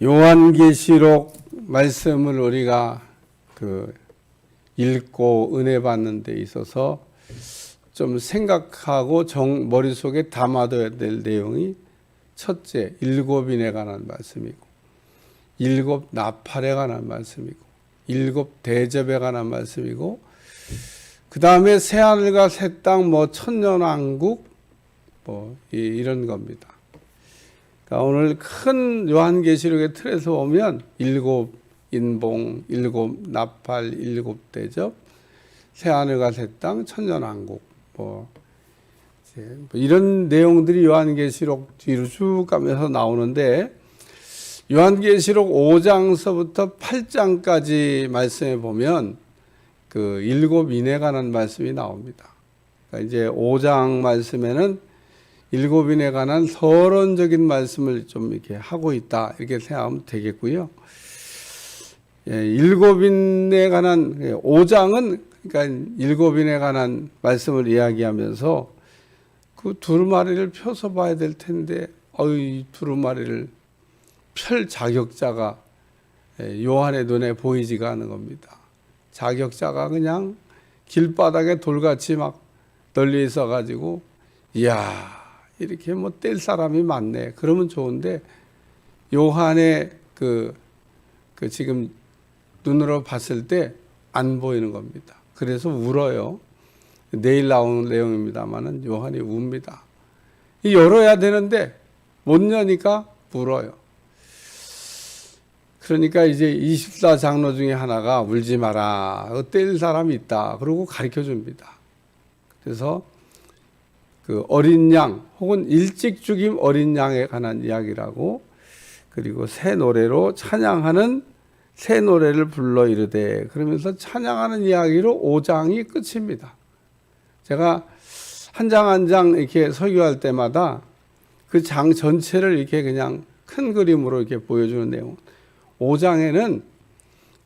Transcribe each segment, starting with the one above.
요한계시록 말씀을 우리가 읽고 은혜 받는 데 있어서 좀 생각하고 머릿속에 담아둬야 될 내용이 첫째, 일곱인에 관한 말씀이고, 일곱 나팔에 관한 말씀이고, 일곱 대접에 관한 말씀이고, 그 다음에 새하늘과 새 땅, 천년왕국, 이런 겁니다. 그러니까 오늘 큰 요한계시록의 틀에서 보면 일곱 인봉, 일곱 나팔, 일곱 대접, 새하늘과 새 땅, 천년왕국, 이런 내용들이 요한계시록 뒤로 쭉 가면서 나오는데, 요한계시록 5장서부터 8장까지 말씀에 보면 일곱 인에 관한 말씀이 나옵니다. 그러니까 이제 5장 말씀에는 일곱 인에 관한 서론적인 말씀을 좀 이렇게 하고 있다, 이렇게 생각하면 되겠고요. 일곱 인에 관한 5장은 그러니까 일곱 인에 관한 말씀을 이야기하면서 그 두루마리를 펴서 봐야 될 텐데, 이 두루마리를 펼 자격자가 요한의 눈에 보이지가 않는 겁니다. 자격자가 그냥 길바닥에 돌같이 막 널리 있어가지고, 이야, 이렇게 뗄 사람이 많네, 그러면 좋은데, 요한의 지금 눈으로 봤을 때 안 보이는 겁니다. 그래서 울어요. 내일 나오는 내용입니다만은 요한이 웁니다. 열어야 되는데 못 여니까 울어요. 그러니까 이제 24장로 중에 하나가 울지 마라, 뗄 사람이 있다, 그러고 가르쳐 줍니다. 그래서 어린 양 혹은 일찍 죽임 어린 양에 관한 이야기라고, 그리고 새 노래로 찬양하는 새 노래를 불러 이르되, 그러면서 찬양하는 이야기로 5장이 끝입니다. 제가 한 장 한 장 이렇게 설교할 때마다 그 장 전체를 이렇게 그냥 큰 그림으로 이렇게 보여주는 내용. 5장에는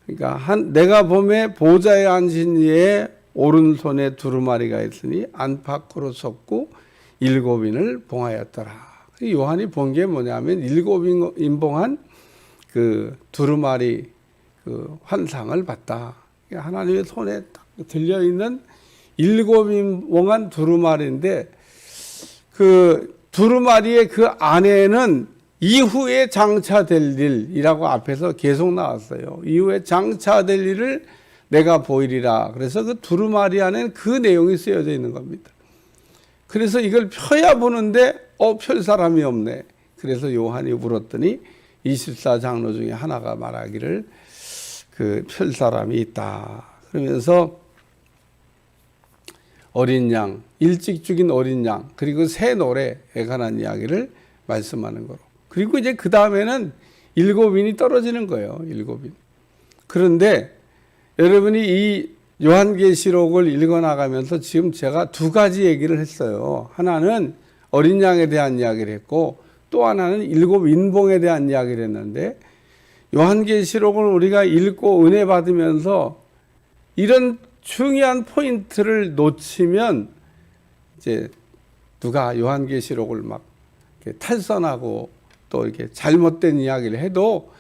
그러니까 내가 보매 보좌에 앉은 이의 오른손에 두루마리가 있으니 안팎으로 섰고 일곱인을 봉하였더라. 요한이 본 게 뭐냐면 일곱 인봉한 두루마리 환상을 봤다. 하나님의 손에 딱 들려 있는 일곱 인봉한 두루마리인데, 두루마리의 안에는 이후에 장차될 일이라고 앞에서 계속 나왔어요. 이후에 장차될 일을 내가 보이리라. 그래서 두루마리 안에는 그 내용이 쓰여져 있는 겁니다. 그래서 이걸 펴야 보는데 펼 사람이 없네. 그래서 요한이 울었더니 24장로 중에 하나가 말하기를 펼 사람이 있다, 그러면서 어린 양, 일찍 죽인 어린 양, 그리고 새 노래에 관한 이야기를 말씀하는 거로. 그리고 이제 그 다음에는 일곱인이 떨어지는 거예요. 일곱인. 그런데 여러분이 이 요한계시록을 읽어나가면서 지금 제가 두 가지 얘기를 했어요. 하나는 어린 양에 대한 이야기를 했고, 또 하나는 일곱 인봉에 대한 이야기를 했는데, 요한계시록을 우리가 읽고 은혜 받으면서 이런 중요한 포인트를 놓치면 이제 누가 요한계시록을 막 이렇게 탈선하고 또 이렇게 잘못된 이야기를 해도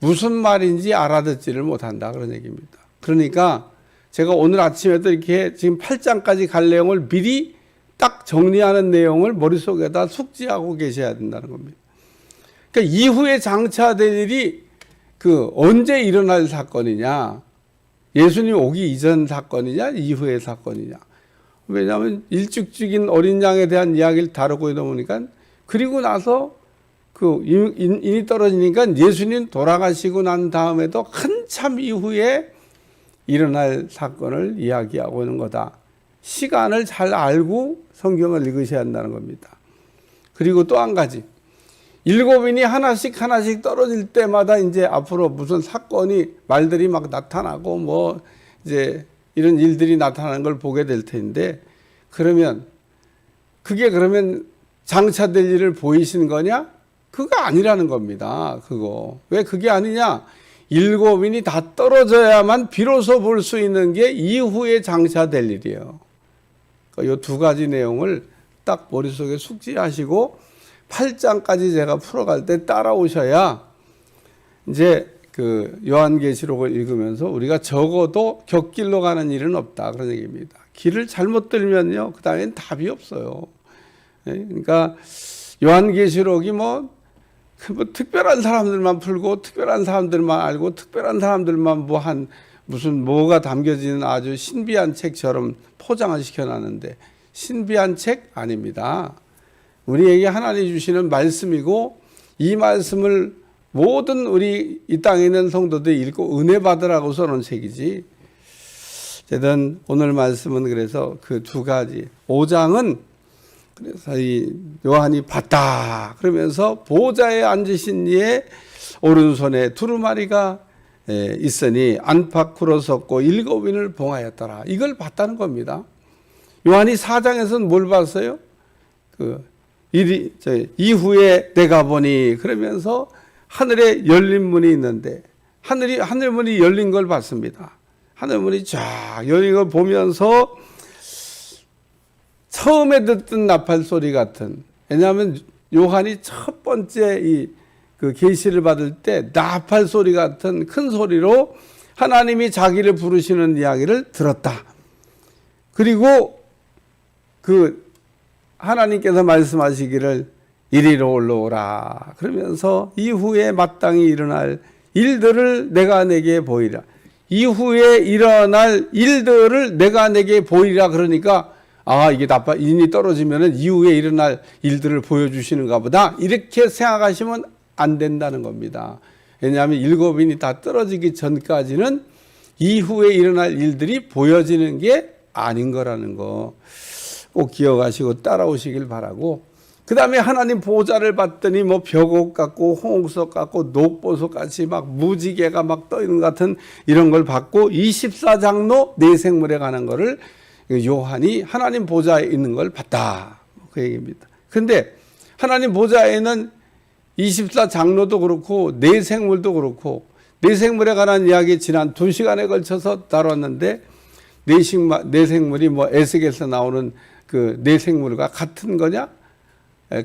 무슨 말인지 알아듣지를 못한다, 그런 얘기입니다. 그러니까 제가 오늘 아침에도 이렇게 지금 8장까지 갈 내용을 미리 딱 정리하는 내용을 머릿속에다 숙지하고 계셔야 된다는 겁니다. 그러니까 이후에 장차될 일이 언제 일어날 사건이냐, 예수님 오기 이전 사건이냐, 이후의 사건이냐. 왜냐하면 일찍 죽인 어린 양에 대한 이야기를 다루고 있다 보니까, 그리고 나서 인이 떨어지니까 예수님 돌아가시고 난 다음에도 한참 이후에 일어날 사건을 이야기하고 있는 거다. 시간을 잘 알고 성경을 읽으셔야 한다는 겁니다. 그리고 또 한 가지, 일곱인이 하나씩 떨어질 때마다 이제 앞으로 무슨 사건이, 말들이 막 나타나고 이제 이런 일들이 나타나는 걸 보게 될 텐데, 그러면 장차될 일을 보이시는 거냐? 그거 아니라는 겁니다. 왜 그게 아니냐? 일곱인이 다 떨어져야만 비로소 볼 수 있는 게 이후에 장차될 일이에요. 이 두 가지 내용을 딱 머릿속에 숙지하시고 8장까지 제가 풀어갈 때 따라오셔야 이제 그 요한계시록을 읽으면서 우리가 적어도 곁길로 가는 일은 없다 그런 얘기입니다. 길을 잘못 들면요, 그 다음엔 답이 없어요. 그러니까 요한계시록이 뭐 특별한 사람들만 풀고 특별한 사람들만 알고 특별한 사람들만 무슨 뭐가 담겨지는 아주 신비한 책처럼 포장을 시켜놨는데 신비한 책 아닙니다. 우리에게 하나님 주시는 말씀이고 이 말씀을 모든 우리 이 땅에 있는 성도들이 읽고 은혜 받으라고 써놓은 책이지. 어쨌든 오늘 말씀은 그래서 그 두 가지 5장은 그래서 이 요한이 봤다 그러면서 보좌에 앉으신 이의 오른손에 두루마리가 있으니 안팎으로 섰고 7인을 봉하였더라. 이걸 봤다는 겁니다. 요한이 4장에서는 뭘 봤어요? 이후에 내가 보니 그러면서 하늘에 열린 문이 있는데 하늘문이 열린 걸 봤습니다. 하늘문이 쫙 열린 걸 보면서 처음에 듣던 나팔 소리 같은, 왜냐하면 요한이 첫 번째 그 계시를 받을 때 나팔 소리 같은 큰 소리로 하나님이 자기를 부르시는 이야기를 들었다. 그리고 그 하나님께서 말씀하시기를 이리로 올라오라 그러면서 이후에 마땅히 일어날 일들을 내가 내게 보이라. 이후에 일어날 일들을 내가 내게 보이라. 그러니까 이게 인이 떨어지면은 이후에 일어날 일들을 보여주시는가 보다 이렇게 생각하시면 안 된다는 겁니다. 왜냐하면 7인이 다 떨어지기 전까지는 이후에 일어날 일들이 보여지는 게 아닌 거라는 거 꼭 기억하시고 따라오시길 바라고, 그 다음에 하나님 보좌를 봤더니 뭐 벽옥 같고 홍옥석 같고 녹보석 같이 막 무지개가 막 떠있는 것 같은 이런 걸 봤고 24장로 내생물에 관한 거를 요한이 하나님 보좌에 있는 걸 봤다. 그 얘기입니다. 근데 하나님 보좌에는 24장로도 그렇고 내생물도 그렇고 내생물에 관한 이야기 지난 2시간에 걸쳐서 다뤘는데 내생물이 뭐 에스겔에서 나오는 그 내생물과 같은 거냐?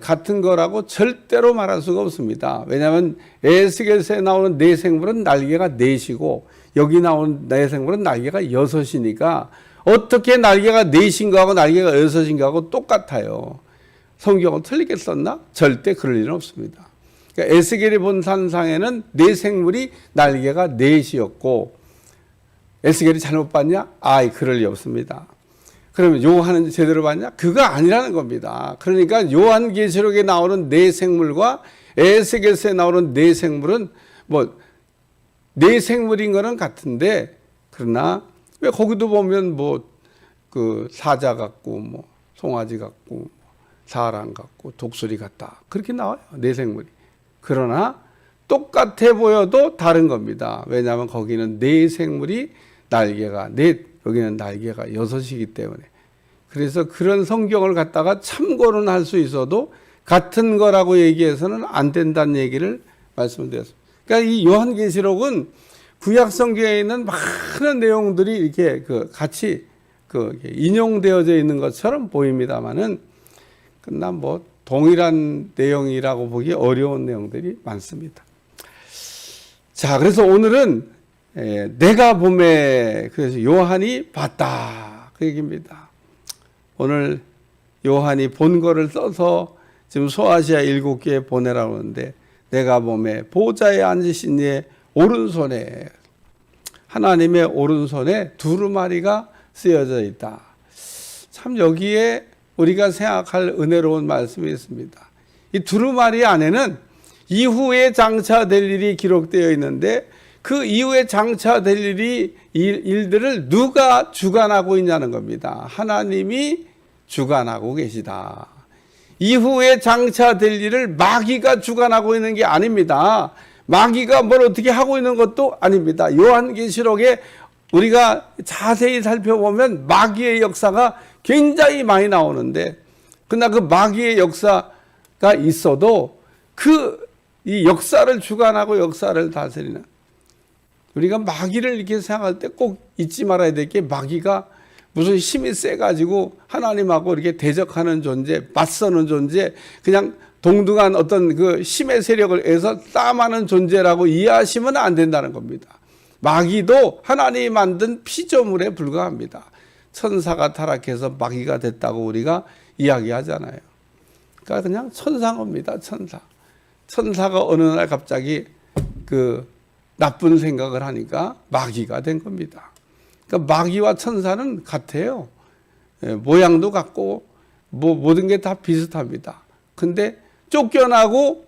같은 거라고 절대로 말할 수가 없습니다. 왜냐하면 에스겔서에 나오는 내생물은 날개가 4시고 여기 나오는 내생물은 날개가 6이니까 어떻게 날개가 4인 거하고 날개가 6인 거하고 똑같아요. 성경은 틀리게 썼나? 절대 그럴 일은 없습니다. 그러니까 에스겔이 본 산상에는 내생물이 날개가 4이었고 에스겔이 잘못 봤냐? 그럴 리 없습니다. 그러면 요한은 제대로 봤냐? 그거 아니라는 겁니다. 그러니까 요한계시록에 나오는 내생물과 에스겔서에 나오는 내생물은 뭐 내생물인 거는 같은데, 그러나 왜 거기도 보면 뭐 그 사자 같고 뭐 송아지 같고 사람 같고 독수리 같다 그렇게 나와요, 내생물이. 그러나 똑같아 보여도 다른 겁니다. 왜냐하면 거기는 내생물이 날개가 여기는 날개가 6이기 때문에. 그래서 그런 성경을 갖다가 참고는 할 수 있어도 같은 거라고 얘기해서는 안 된다는 얘기를 말씀드렸습니다. 그러니까 이 요한계시록은 구약 성경에 있는 많은 내용들이 이렇게 같이 인용되어져 있는 것처럼 보입니다만은 그러나 뭐 동일한 내용이라고 보기 어려운 내용들이 많습니다. 자, 그래서 오늘은 내가 봄에 그래서 요한이 봤다 그 얘기입니다. 오늘 요한이 본 거를 써서 지금 소아시아 7개에 보내라고 하는데 내가 봄에 보좌에 앉으신 이의 오른손에, 하나님의 오른손에 두루마리가 쓰여져 있다. 참 여기에 우리가 생각할 은혜로운 말씀이 있습니다. 이 두루마리 안에는 이후에 장차될 일이 기록되어 있는데 그 이후에 장차될 일들을 누가 주관하고 있냐는 겁니다. 하나님이 주관하고 계시다. 이후에 장차될 일을 마귀가 주관하고 있는 게 아닙니다. 마귀가 뭘 어떻게 하고 있는 것도 아닙니다. 요한계시록에 우리가 자세히 살펴보면 마귀의 역사가 굉장히 많이 나오는데, 그러나 그 마귀의 역사가 있어도 이 역사를 주관하고 역사를 다스리는, 우리가 마귀를 이렇게 생각할 때 꼭 잊지 말아야 될 게, 마귀가 무슨 힘이 세가지고 하나님하고 이렇게 대적하는 존재, 맞서는 존재, 그냥 동등한 어떤 그 힘의 세력을 해서 싸움하는 존재라고 이해하시면 안 된다는 겁니다. 마귀도 하나님이 만든 피조물에 불과합니다. 천사가 타락해서 마귀가 됐다고 우리가 이야기하잖아요. 그러니까 그냥 천사인 겁니다. 천사. 천사가 어느 날 갑자기 그 나쁜 생각을 하니까 마귀가 된 겁니다. 그러니까 마귀와 천사는 같아요. 모양도 같고 모든 게 다 비슷합니다. 근데 쫓겨나고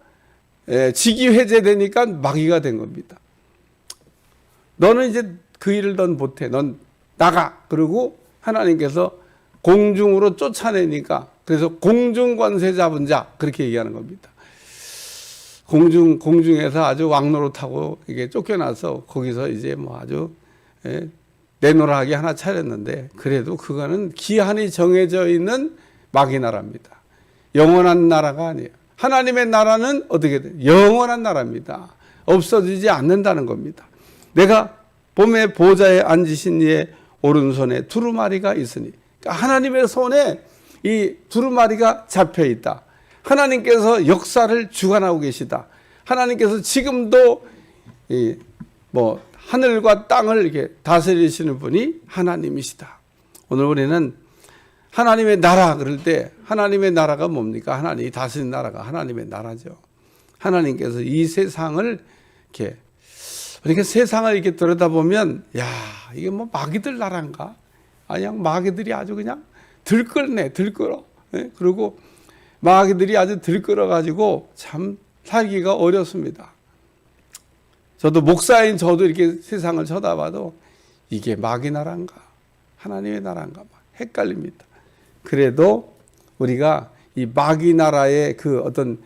직위 해제되니까 마귀가 된 겁니다. 너는 이제 그 일을 넌 못해. 넌 나가. 그리고 하나님께서 공중으로 쫓아내니까 그래서 공중권세 잡은 자 그렇게 얘기하는 겁니다. 공중에서 아주 왕노릇하고 이게 쫓겨나서 거기서 이제 뭐 아주 내노라하게 하나 차렸는데 그래도 그거는 기한이 정해져 있는 마귀 나라입니다. 영원한 나라가 아니에요. 하나님의 나라는 어떻게 돼요? 영원한 나라입니다. 없어지지 않는다는 겁니다. 내가 봄의 보좌에 앉으신 이의 오른손에 두루마리가 있으니 그러니까 하나님의 손에 이 두루마리가 잡혀 있다. 하나님께서 역사를 주관하고 계시다. 하나님께서 지금도 뭐 하늘과 땅을 이렇게 다스리시는 분이 하나님이시다. 오늘 우리는 하나님의 나라 그럴 때 하나님의 나라가 뭡니까? 하나님이 다스리는 나라가 하나님의 나라죠. 하나님께서 이 세상을 이렇게 세상을 이렇게 들여다보면 야 이게 뭐 마귀들 나라인가? 그냥 마귀들이 아주 그냥 들끓어. 그리고 마귀들이 아주 들끓어가지고 참 살기가 어렵습니다. 저도 목사인 저도 이렇게 세상을 쳐다봐도 이게 마귀 나라인가 하나님의 나라인가 막 헷갈립니다. 그래도 우리가 이 마귀 나라의 그 어떤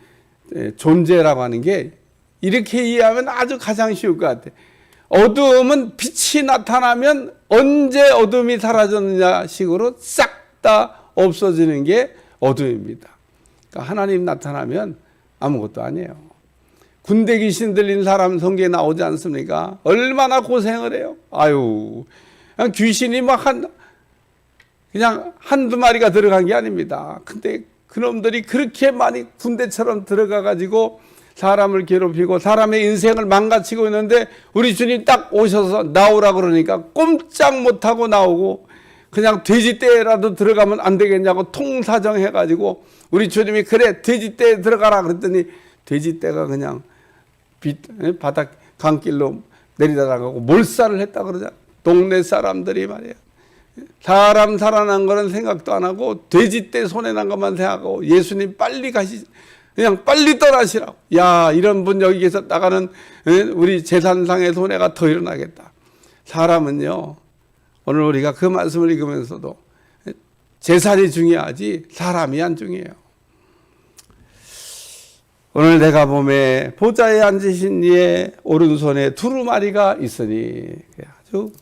존재라고 하는 게 이렇게 이해하면 아주 가장 쉬울 것 같아요. 어두움은 빛이 나타나면 언제 어둠이 사라졌느냐 식으로 싹 다 없어지는 게 어둠입니다. 그러니까 하나님 나타나면 아무것도 아니에요. 군대 귀신 들린 사람 성경에 나오지 않습니까? 얼마나 고생을 해요. 아유, 그냥 귀신이 그냥 한두 마리가 들어간 게 아닙니다. 근데 그놈들이 그렇게 많이 군대처럼 들어가가지고 사람을 괴롭히고 사람의 인생을 망가치고 있는데 우리 주님 딱 오셔서 나오라 그러니까 꼼짝 못하고 나오고 그냥 돼지떼라도 들어가면 안 되겠냐고 통사정 해가지고 우리 주님이 그래 돼지떼에 들어가라 그랬더니 돼지떼가 그냥 바닥 강길로 내리다가고 몰살을 했다 그러잖아. 동네 사람들이 말이야. 사람 살아난 거는 생각도 안 하고 돼지떼 손에 난 것만 생각하고 예수님 빨리 그냥 빨리 떠나시라고. 야 이런 분 여기 계셨다가는 우리 재산상의 손해가 더 일어나겠다. 사람은요 오늘 우리가 그 말씀을 읽으면서도 재산이 중요하지 사람이 안 중요해요. 오늘 내가 봄에 보좌에 앉으신 이의 오른손에 두루마리가 있으니 아주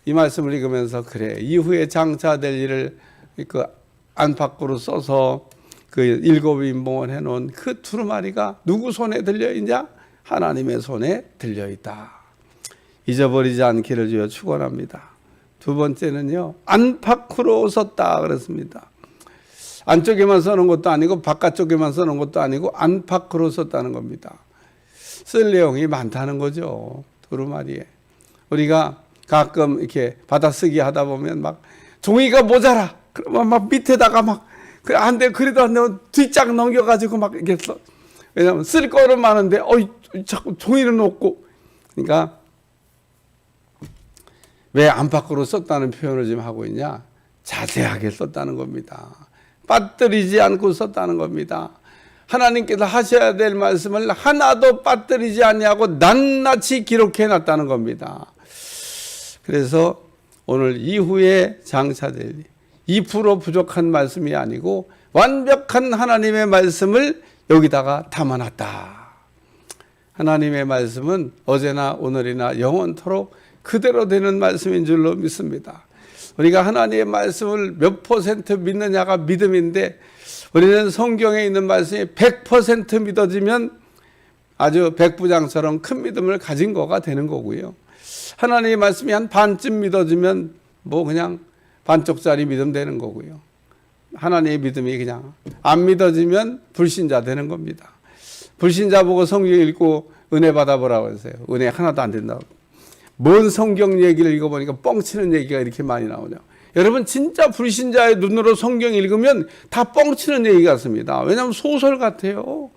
이 말씀을 읽으면서 그래 이후에 장차될 일을 그 안팎으로 써서 그 7인봉을 해놓은 그 두루마리가 누구 손에 들려있냐? 하나님의 손에 들려있다. 잊어버리지 않기를 주여 축원합니다. 두 번째는요 안팎으로 썼다 그랬습니다. 안쪽에만 써놓은 것도 아니고 바깥쪽에만 써놓은 것도 아니고 안팎으로 썼다는 겁니다. 쓸 내용이 많다는 거죠. 두루마리에. 우리가 가끔 이렇게 받아쓰기 하다 보면 막 종이가 모자라. 그러면 막 밑에다가 막 안 돼. 그래도 안 되면 뒷장 넘겨가지고 막 이렇게 써. 왜냐하면 쓸 거는 많은데 자꾸 종이는 없고. 그러니까 왜 안팎으로 썼다는 표현을 지금 하고 있냐? 자세하게 썼다는 겁니다. 빠뜨리지 않고 썼다는 겁니다. 하나님께서 하셔야 될 말씀을 하나도 빠뜨리지 않냐고 낱낱이 기록해 놨다는 겁니다. 그래서 오늘 이후에 장차될 2% 부족한 말씀이 아니고 완벽한 하나님의 말씀을 여기다가 담아놨다. 하나님의 말씀은 어제나 오늘이나 영원토록 그대로 되는 말씀인 줄로 믿습니다. 우리가 하나님의 말씀을 몇 퍼센트 믿느냐가 믿음인데 우리는 성경에 있는 말씀이 100% 믿어지면 아주 백부장처럼 큰 믿음을 가진 거가 되는 거고요. 하나님의 말씀이 한 반쯤 믿어지면 뭐 그냥 반쪽짜리 믿음 되는 거고요. 하나님의 믿음이 그냥 안 믿어지면 불신자 되는 겁니다. 불신자 보고 성경 읽고 은혜 받아보라고 했어요. 은혜 하나도 안 된다고. 뭔 성경 얘기를 읽어보니까 뻥치는 얘기가 이렇게 많이 나오냐. 여러분 진짜 불신자의 눈으로 성경 읽으면 다 뻥치는 얘기 같습니다. 왜냐하면 소설 같아요.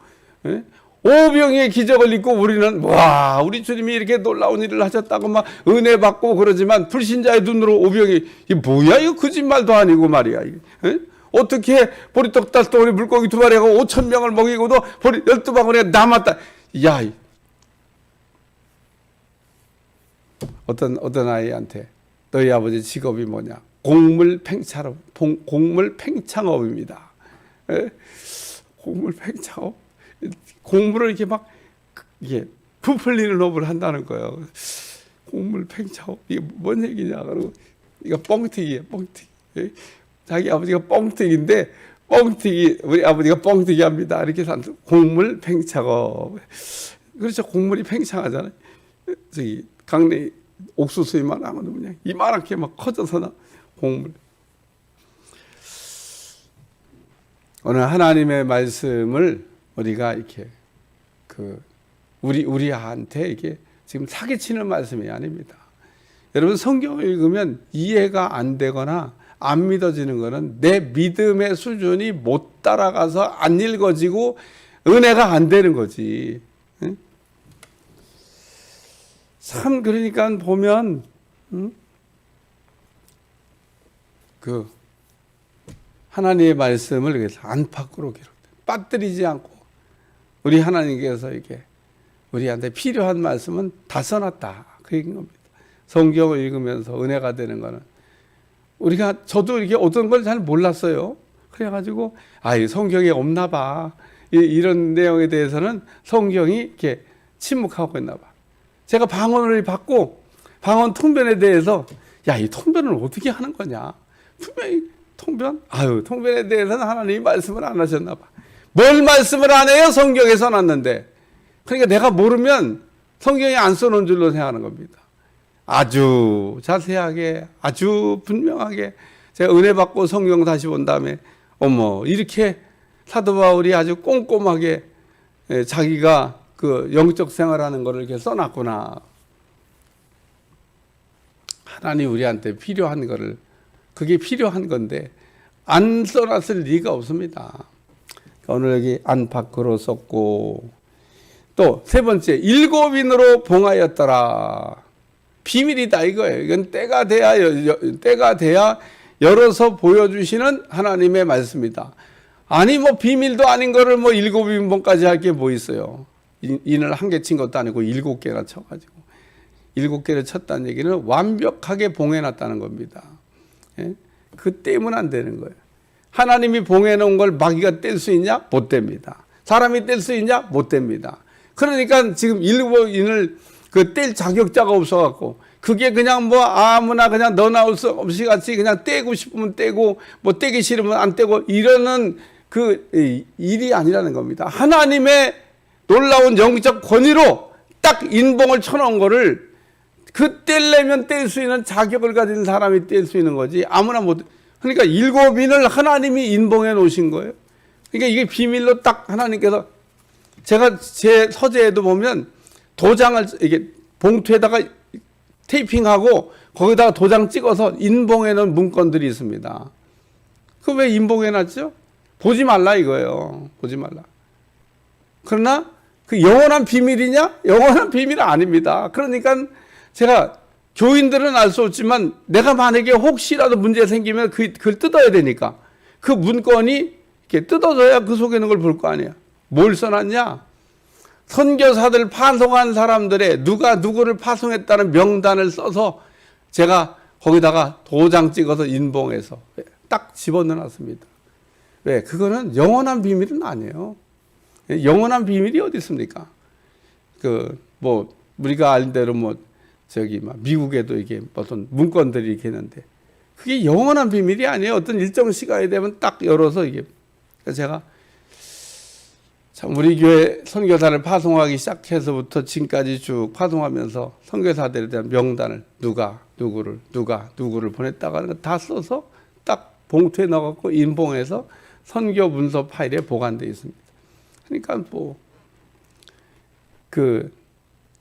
예? 오병이의 기적을 읽고 우리는 와 우리 주님이 이렇게 놀라운 일을 하셨다고 막 은혜 받고 그러지만 불신자의 눈으로 오병이 이게 뭐야 이거 거짓말도 아니고 말이야. 예? 어떻게 보리떡 5덩어리 물고기 2마리하고 5,000명을 먹이고도 보리 12바구니가 남았다. 야 어떤 아이한테 너희 아버지 직업이 뭐냐? 곡물 팽창업입니다. 예? 곡물 팽창업? 곡물을 이렇게 막 이게 부풀리는 업을 한다는 거예요. 곡물 팽창업 이게 뭔 얘기냐? 그러고 이거 뻥튀기예요, 뻥튀기. 예? 자기 아버지가 뻥튀기인데 우리 아버지가 뻥튀기 합니다. 이렇게 산 곡물 팽창업. 그렇죠. 곡물이 팽창하잖아요. 저기 강내 옥수수 이만하면 그냥 이만하게 막 커져서 나 곡물. 오늘 하나님의 말씀을 우리가 이렇게 우리한테 이게 지금 사기치는 말씀이 아닙니다. 여러분 성경을 읽으면 이해가 안 되거나 안 믿어지는 것은 내 믿음의 수준이 못 따라가서 안 읽어지고 은혜가 안 되는 거지. 응? 참 그러니까 보면 하나님의 말씀을 안팎으로 기록돼 빠뜨리지 않고 우리 하나님께서 이게 우리한테 필요한 말씀은 다 써놨다 그 얘기인 겁니다. 성경을 읽으면서 은혜가 되는 거는 저도 이렇게 어떤 걸 잘 몰랐어요. 그래가지고 이 성경에 없나 봐 이런 내용에 대해서는 성경이 이렇게 침묵하고 있나 봐. 제가 방언을 받고 방언 통변에 대해서 이 통변을 어떻게 하는 거냐. 분명히 통변? 통변에 대해서는 하나님이 말씀을 안 하셨나 봐. 뭘 말씀을 안 해요? 성경에 써놨는데. 그러니까 내가 모르면 성경에 안 써놓은 줄로 생각하는 겁니다. 아주 자세하게 아주 분명하게 제가 은혜 받고 성경 다시 본 다음에 이렇게 사도 바울이 아주 꼼꼼하게 자기가 그 영적 생활하는 거를 이렇게 써놨구나. 하나님 우리한테 필요한 거를 그게 필요한 건데 안 써놨을 리가 없습니다. 오늘 여기 안팎으로 썼고 또 세 번째 7인으로 봉하였더라. 비밀이다 이거예요. 이건 때가 돼야 열어서 보여주시는 하나님의 말씀이다. 아니 비밀도 아닌 거를 7인봉까지 할 게 뭐 있어요. 인을 한 개 친 것도 아니고 7개나 쳐가지고 7개를 쳤다는 얘기는 완벽하게 봉해놨다는 겁니다. 예? 그 떼면 안 되는 거예요. 하나님이 봉해놓은 걸 마귀가 뗄 수 있냐? 못 뗍니다. 사람이 뗄 수 있냐? 못 뗍니다. 그러니까 지금 7인을 뗄 자격자가 없어갖고 그게 그냥 아무나 그냥 넣어 나올 수 없이 같이 그냥 떼고 싶으면 떼고 떼기 싫으면 안 떼고 이러는 그 일이 아니라는 겁니다. 하나님의 놀라운 영적 권위로 딱 인봉을 쳐놓은 거를 떼려면 뗄 수 있는 자격을 가진 사람이 뗄 수 있는 거지 아무나 못. 그러니까 7인을 하나님이 인봉해 놓으신 거예요. 그러니까 이게 비밀로 딱 하나님께서 제가 제 서재에도 보면 도장을 이게 봉투에다가 테이핑하고 거기다가 도장 찍어서 인봉해 놓은 문건들이 있습니다. 그 왜 인봉해 놨죠? 보지 말라 이거예요. 보지 말라. 그러나 그 영원한 비밀이냐? 영원한 비밀은 아닙니다. 그러니까 제가 교인들은 알 수 없지만 내가 만약에 혹시라도 문제 생기면 그걸 뜯어야 되니까 그 문건이 이렇게 뜯어져야 그 속에 있는 걸 볼 거 아니야. 뭘 써놨냐? 선교사들 파송한 사람들의 누가 누구를 파송했다는 명단을 써서 제가 거기다가 도장 찍어서 인봉해서 딱 집어넣어놨습니다. 왜? 그거는 영원한 비밀은 아니에요. 영원한 비밀이 어디 있습니까? 우리가 알 대로 미국에도 이게 어떤 문건들이 이렇게 있는데 그게 영원한 비밀이 아니에요. 어떤 일정 시간이 되면 딱 열어서 이게. 그래서 제가 참 우리 교회 선교사를 파송하기 시작해서부터 지금까지 쭉 파송하면서 선교사들에 대한 명단을 누가 누구를 보냈다가 다 써서 딱 봉투에 넣어갖고 인봉해서 선교 문서 파일에 보관되어 있습니다. 그러니까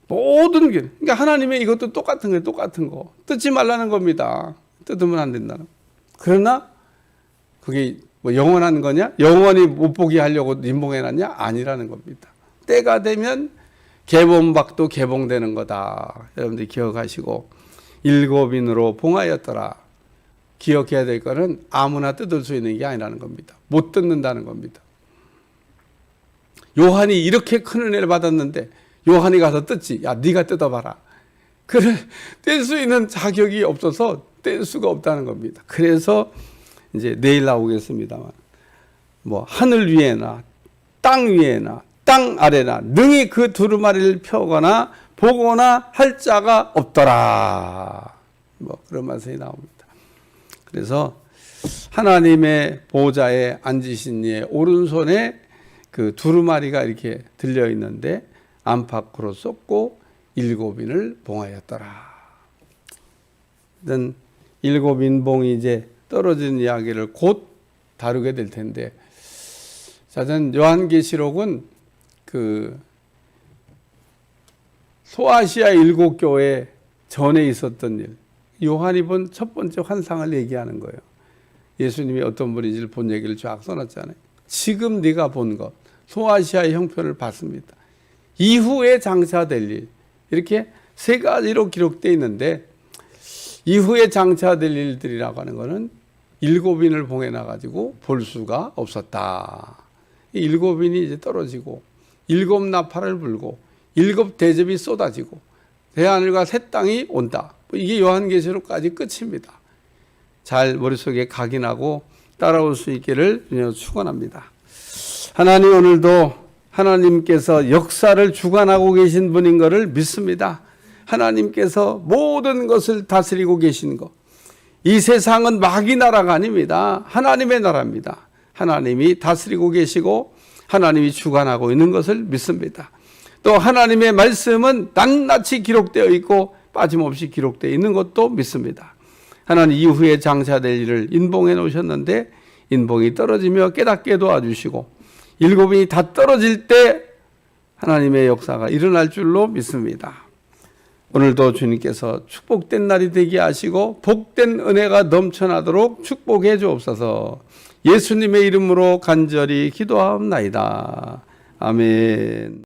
모든 게, 그러니까 하나님의 이것도 똑같은 거예요. 똑같은 거. 뜯지 말라는 겁니다. 뜯으면 안 된다는. 그러나 그게 뭐 영원한 거냐? 영원히 못 보게 하려고 인봉해놨냐? 아니라는 겁니다. 때가 되면 개봉박도 개봉되는 거다. 여러분들 기억하시고, 일곱인으로 봉하였더라. 기억해야 될 거는 아무나 뜯을 수 있는 게 아니라는 겁니다. 못 뜯는다는 겁니다. 요한이 이렇게 큰 은혜를 받았는데 요한이 가서 뜯지. 야, 네가 뜯어봐라. 그를 뗄 수 있는 자격이 없어서 뗄 수가 없다는 겁니다. 그래서 이제 내일 나오겠습니다만, 뭐 하늘 위에나 땅 위에나 땅 아래나 능히 그 두루마리를 펴거나 보거나 할 자가 없더라. 뭐 그런 말씀이 나옵니다. 그래서 하나님의 보좌에 앉으신 이의 오른손에 그 두루마리가 이렇게 들려 있는데 안팎으로 쏟고 일곱인을 봉하였더라. 일곱 인봉이 이제 떨어진 이야기를 곧 다루게 될 텐데, 자, 전 요한계시록은 그 소아시아 일곱 교회 전에 있었던 일, 요한이 본 첫 번째 환상을 얘기하는 거예요. 예수님이 어떤 분인지를 본 얘기를 쫙 써놨잖아요. 지금 네가 본 것, 소아시아의 형편을 봤습니다. 이후에 장차될 일, 이렇게 세 가지로 기록되어 있는데, 이후에 장차될 일들이라고 하는 것은 일곱인을 봉해놔가지고 볼 수가 없었다. 일곱인이 이제 떨어지고, 일곱 나팔을 불고, 일곱 대접이 쏟아지고, 새하늘과 새 땅이 온다. 이게 요한계시록까지 끝입니다. 잘 머릿속에 각인하고 따라올 수 있기를 축원합니다. 하나님, 오늘도 하나님께서 역사를 주관하고 계신 분인 것을 믿습니다. 하나님께서 모든 것을 다스리고 계신 것. 이 세상은 마귀 나라가 아닙니다. 하나님의 나라입니다. 하나님이 다스리고 계시고 하나님이 주관하고 있는 것을 믿습니다. 또 하나님의 말씀은 낱낱이 기록되어 있고 빠짐없이 기록되어 있는 것도 믿습니다. 하나님 이후에 장차될 일을 인봉해 놓으셨는데 인봉이 떨어지며 깨닫게 도와주시고 일곱인이 다 떨어질 때 하나님의 역사가 일어날 줄로 믿습니다. 오늘도 주님께서 축복된 날이 되게 하시고 복된 은혜가 넘쳐나도록 축복해 주옵소서. 예수님의 이름으로 간절히 기도하옵나이다. 아멘.